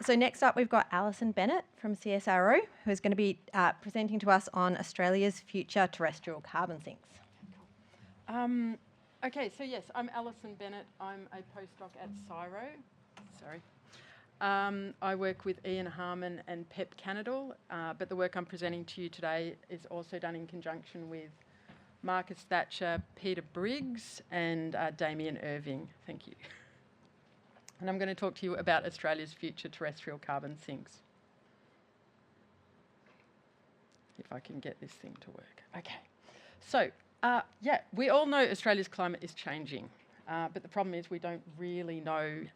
So next up, we've got Alison Bennett from CSIRO, who is going to be presenting to us on Australia's future terrestrial carbon sinks. Okay, so yes, I'm Alison Bennett. I'm a postdoc at CSIRO. Sorry. I work with Ian Harmon and Pep Canadal, but the work I'm presenting to you today is also done in conjunction with Marcus Thatcher, Peter Briggs and Damien Irving. Thank you. And I'm going to talk to you about Australia's future terrestrial carbon sinks. If I can get this thing to work. Okay. So, yeah, we all know Australia's climate is changing, but the problem is we don't really know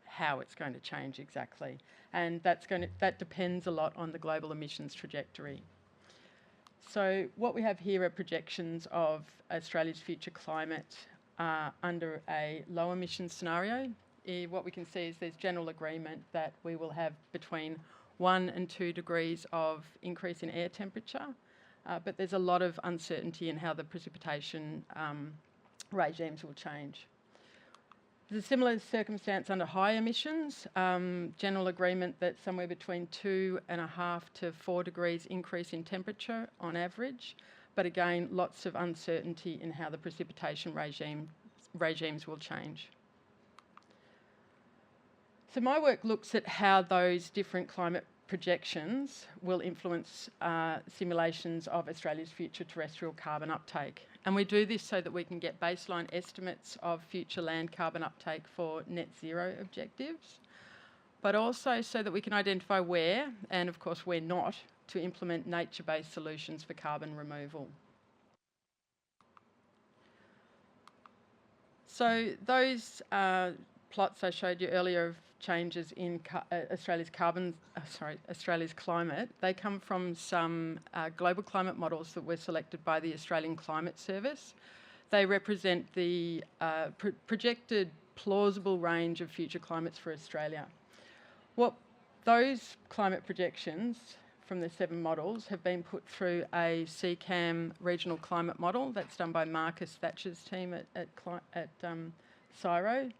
how it's going to change exactly. And that depends a lot on the global emissions trajectory. So what we have here are projections of Australia's future climate under a low emissions scenario. What we can see is there's general agreement that we will have between 1 and 2 degrees of increase in air temperature, but there's a lot of uncertainty in how the precipitation regimes will change. There's a similar circumstance under high emissions, general agreement that somewhere between 2.5 to 4 degrees increase in temperature on average, but again, lots of uncertainty in how the precipitation regimes will change. So my work looks at how those different climate projections will influence simulations of Australia's future terrestrial carbon uptake. And we do this so that we can get baseline estimates of future land carbon uptake for net zero objectives, but also so that we can identify where, and of course where not, to implement nature-based solutions for carbon removal. So those plots I showed you earlier of changes in Australia's climate, they come from some global climate models that were selected by the Australian Climate Service. They represent the projected plausible range of future climates for Australia. What those climate projections from the 7 models have been put through a CCAM regional climate model that's done by Marcus Thatcher's team at CSIRO.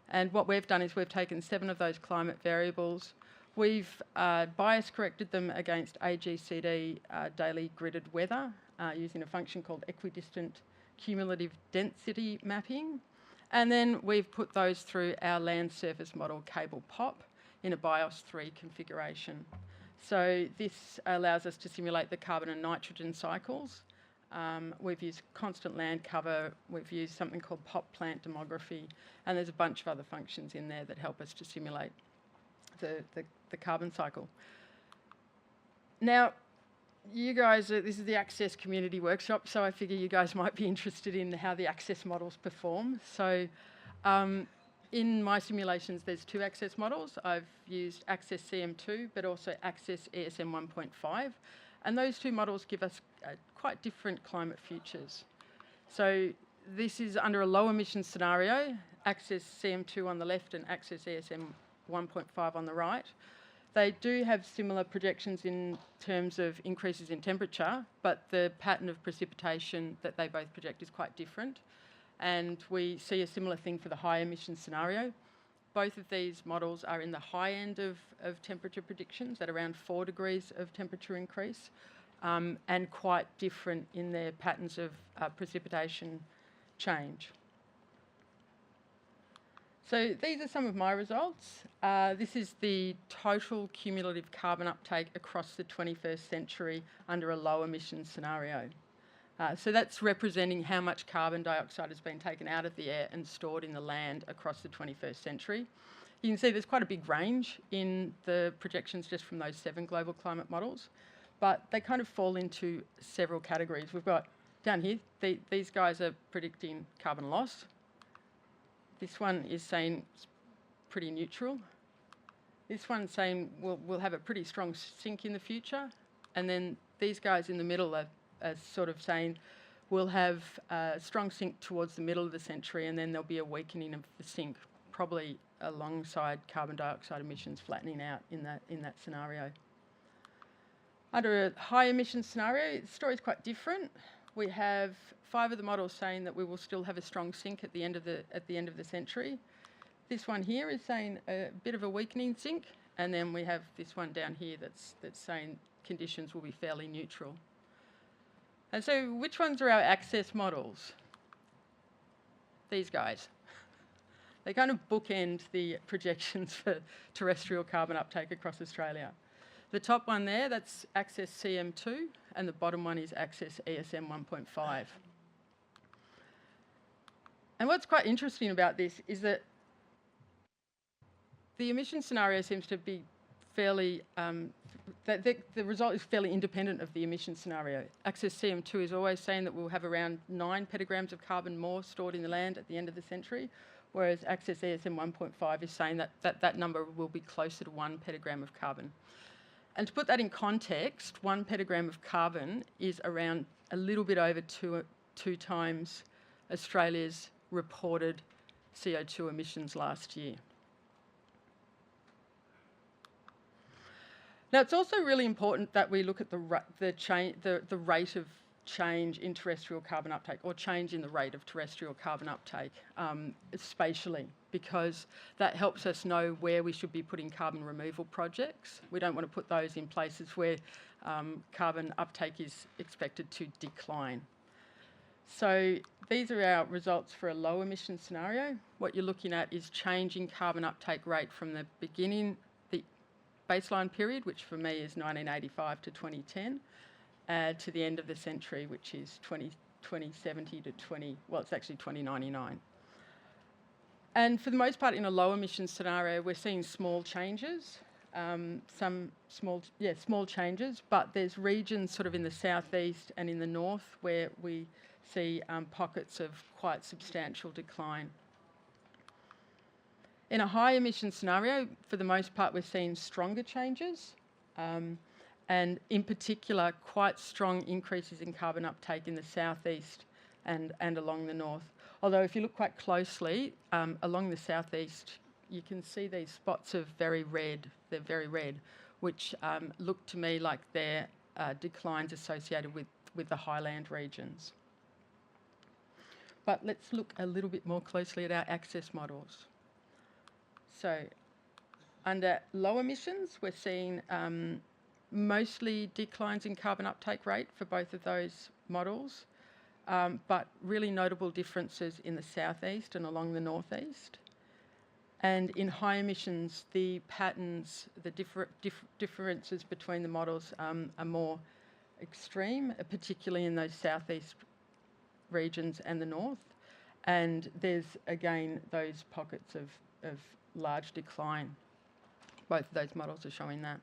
And what we've done is we've taken 7 of those climate variables. We've bias corrected them against AGCD daily gridded weather using a function called equidistant cumulative density mapping. And then we've put those through our land surface model cable POP in a BIOS 3 configuration. So this allows us to simulate the carbon and nitrogen cycles. We've used constant land cover, we've used something called pop plant demography, and there's a bunch of other functions in there that help us to simulate the carbon cycle. Now, you guys, this is the ACCESS community workshop, so I figure you guys might be interested in how the ACCESS models perform. So in my simulations, there's 2 ACCESS models. I've used ACCESS CM2, but also ACCESS ESM 1.5. And those 2 models give us quite different climate futures. So this is under a low emission scenario, ACCESS CM2 on the left and ACCESS ESM 1.5 on the right. They do have similar projections in terms of increases in temperature, but the pattern of precipitation that they both project is quite different. And we see a similar thing for the high emission scenario. Both of these models are in the high end of temperature predictions at around 4 degrees of temperature increase, and quite different in their patterns of precipitation change. So these are some of my results. This is the total cumulative carbon uptake across the 21st century under a low emission scenario. So that's representing how much carbon dioxide has been taken out of the air and stored in the land across the 21st century. You can see there's quite a big range in the projections just from those 7 global climate models, but they kind of fall into several categories. We've got down here, these guys are predicting carbon loss. This one is saying it's pretty neutral. This one's saying we'll have a pretty strong sink in the future. And then these guys in the middle are sort of saying we'll have a strong sink towards the middle of the century, and then there'll be a weakening of the sink, probably alongside carbon dioxide emissions flattening out in that scenario. Under a high emission scenario, the story's quite different. we have 5 of the models saying that we will still have a strong sink at the end of the century. This one here is saying a bit of a weakening sink, and then we have this one down here that's saying conditions will be fairly neutral. And so which ones are our ACCESS models? These guys. They kind of bookend the projections for terrestrial carbon uptake across Australia. The top one there, that's ACCESS-CM2, and the bottom one is ACCESS-ESM 1.5. And what's quite interesting about this is that the emission scenario seems to be fairly, the result is fairly independent of the emission scenario. ACCESS-CM2 is always saying that we'll have around 9 petagrams of carbon more stored in the land at the end of the century, whereas ACCESS-ESM 1.5 is saying that number will be closer to 1 petagram of carbon. And to put that in context, 1 petagram of carbon is around a little bit over two times Australia's reported CO2 emissions last year. Now, it's also really important that we look at the rate of change in terrestrial carbon uptake, or change in the rate of terrestrial carbon uptake spatially, because that helps us know where we should be putting carbon removal projects. We don't want to put those in places where carbon uptake is expected to decline. So these are our results for a low emission scenario. What you're looking at is change in carbon uptake rate from the beginning, the baseline period, which for me is 1985 to 2010, to the end of the century, which is 2070 to it's actually 2099. And for the most part, in a low emission scenario, we're seeing small changes, small changes, but there's regions sort of in the southeast and in the north where we see pockets of quite substantial decline. In a high emission scenario, for the most part, we're seeing stronger changes, and in particular, quite strong increases in carbon uptake in the southeast and along the north. Although if you look quite closely, along the southeast, you can see these spots of very red, they're very red, which look to me like they're declines associated with the highland regions. But let's look a little bit more closely at our ACCESS models. So under low emissions, we're seeing mostly declines in carbon uptake rate for both of those models, but really notable differences in the southeast and along the northeast. And in high emissions, the patterns, the differences between the models are more extreme, particularly in those southeast regions and the north. And there's, again, those pockets of large decline. Both of those models are showing that.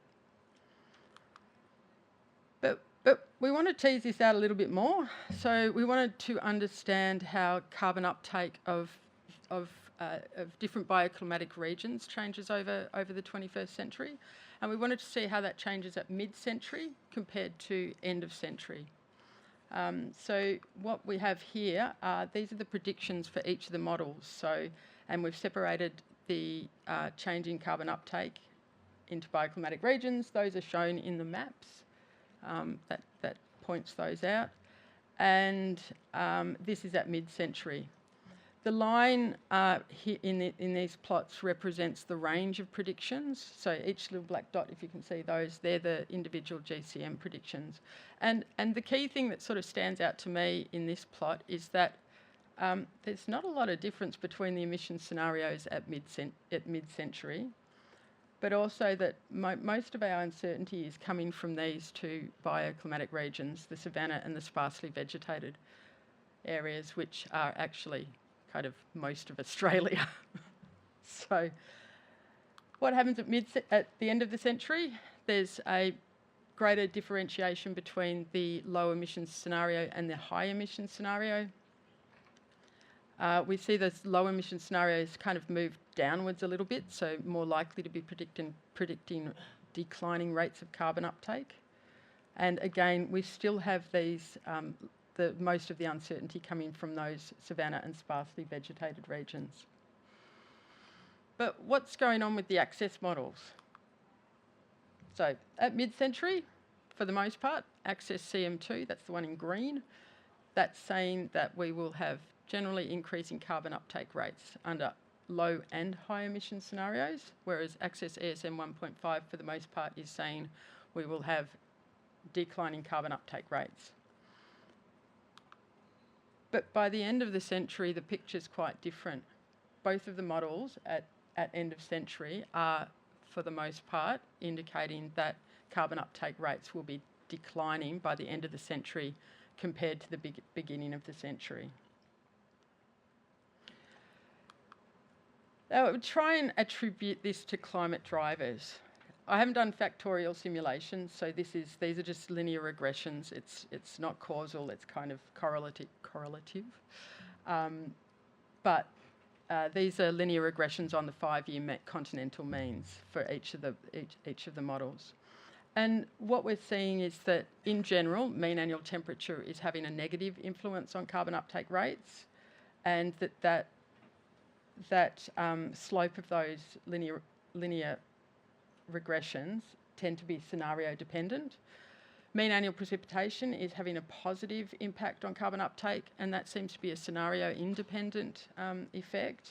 But we want to tease this out a little bit more. So we wanted to understand how carbon uptake of different bioclimatic regions changes over the 21st century. And we wanted to see how that changes at mid-century compared to end of century. So what we have here, these are the predictions for each of the models. And we've separated the change in carbon uptake into bioclimatic regions. Those are shown in the maps. That points those out. And this is at mid-century. The line here in these plots represents the range of predictions. So each little black dot, if you can see those, they're the individual GCM predictions. And the key thing that sort of stands out to me in this plot is that there's not a lot of difference between the emission scenarios at mid-century, but also that most of our uncertainty is coming from these two bioclimatic regions, the savanna and the sparsely vegetated areas, which are actually kind of most of Australia. So what happens at the end of the century? There's a greater differentiation between the low emissions scenario and the high emissions scenario. We see those low emission scenarios kind of move downwards a little bit, so more likely to be predicting declining rates of carbon uptake. And again, we still have these, most of the uncertainty coming from those savanna and sparsely vegetated regions. But what's going on with the ACCESS models? So at mid-century, for the most part, ACCESS-CM2, that's the one in green, That's saying that we will have generally increasing carbon uptake rates under low and high emission scenarios, whereas ACCESS ESM 1.5 for the most part is saying we will have declining carbon uptake rates. But by the end of the century, the picture's quite different. Both of the models at end of century are, for the most part, indicating that carbon uptake rates will be declining by the end of the century compared to the beginning of the century. Now, I would try and attribute this to climate drivers. I haven't done factorial simulations, so these are just linear regressions. It's not causal, it's kind of correlative. But these are linear regressions on the 5-year continental means for each of the models. And what we're seeing is that, in general, mean annual temperature is having a negative influence on carbon uptake rates, and that slope of those linear regressions tend to be scenario dependent. Mean annual precipitation is having a positive impact on carbon uptake, and that seems to be a scenario independent effect,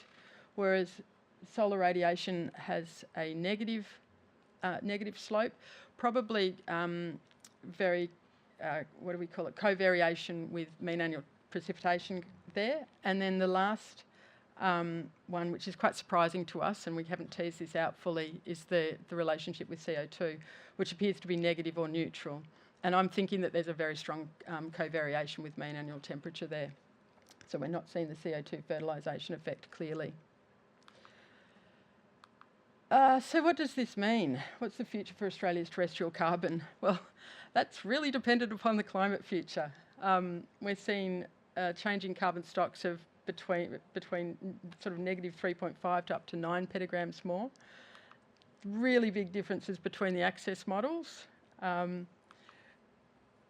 whereas solar radiation has a negative slope, probably very, what do we call it, covariation with mean annual precipitation there. And then the last one, which is quite surprising to us, and we haven't teased this out fully, is the relationship with CO2, which appears to be negative or neutral. And I'm thinking that there's a very strong covariation with mean annual temperature there. So we're not seeing the CO2 fertilisation effect clearly. So what does this mean? What's the future for Australia's terrestrial carbon? Well, that's really dependent upon the climate future. We're seeing changing carbon stocks of between sort of negative 3.5 to up to 9 petagrams more. Really big differences between the ACCESS models.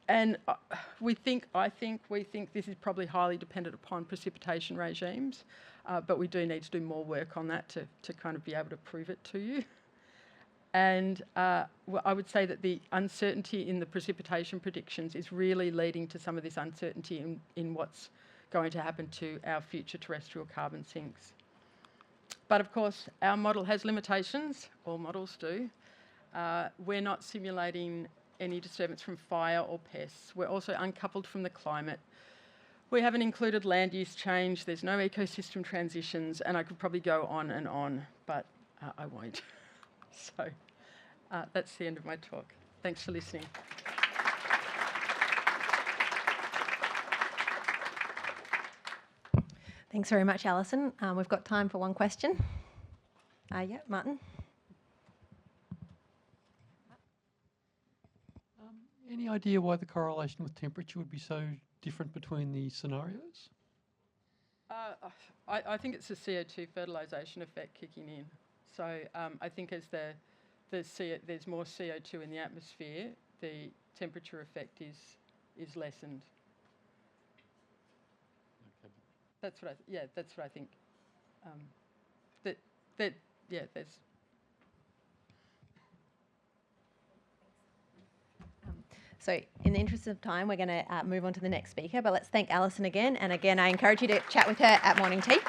And we think this is probably highly dependent upon precipitation regimes, but we do need to do more work on that to kind of be able to prove it to you. And well, I would say that the uncertainty in the precipitation predictions is really leading to some of this uncertainty in what's going to happen to our future terrestrial carbon sinks. But of course, our model has limitations, all models do. We're not simulating any disturbance from fire or pests. We're also uncoupled from the climate. We haven't included land use change, there's no ecosystem transitions, and I could probably go on, but I won't. So that's the end of my talk. Thanks for listening. Thanks very much, Alison. We've got time for one question. Yeah, Martin. Any idea why the correlation with temperature would be so different between the scenarios? I think it's the CO2 fertilisation effect kicking in. So I think as there's more CO2 in the atmosphere, the temperature effect is lessened. Okay. That's what I think. There's. So in the interest of time, we're going to move on to the next speaker, but let's thank Alison again. And again, I encourage you to chat with her at morning tea.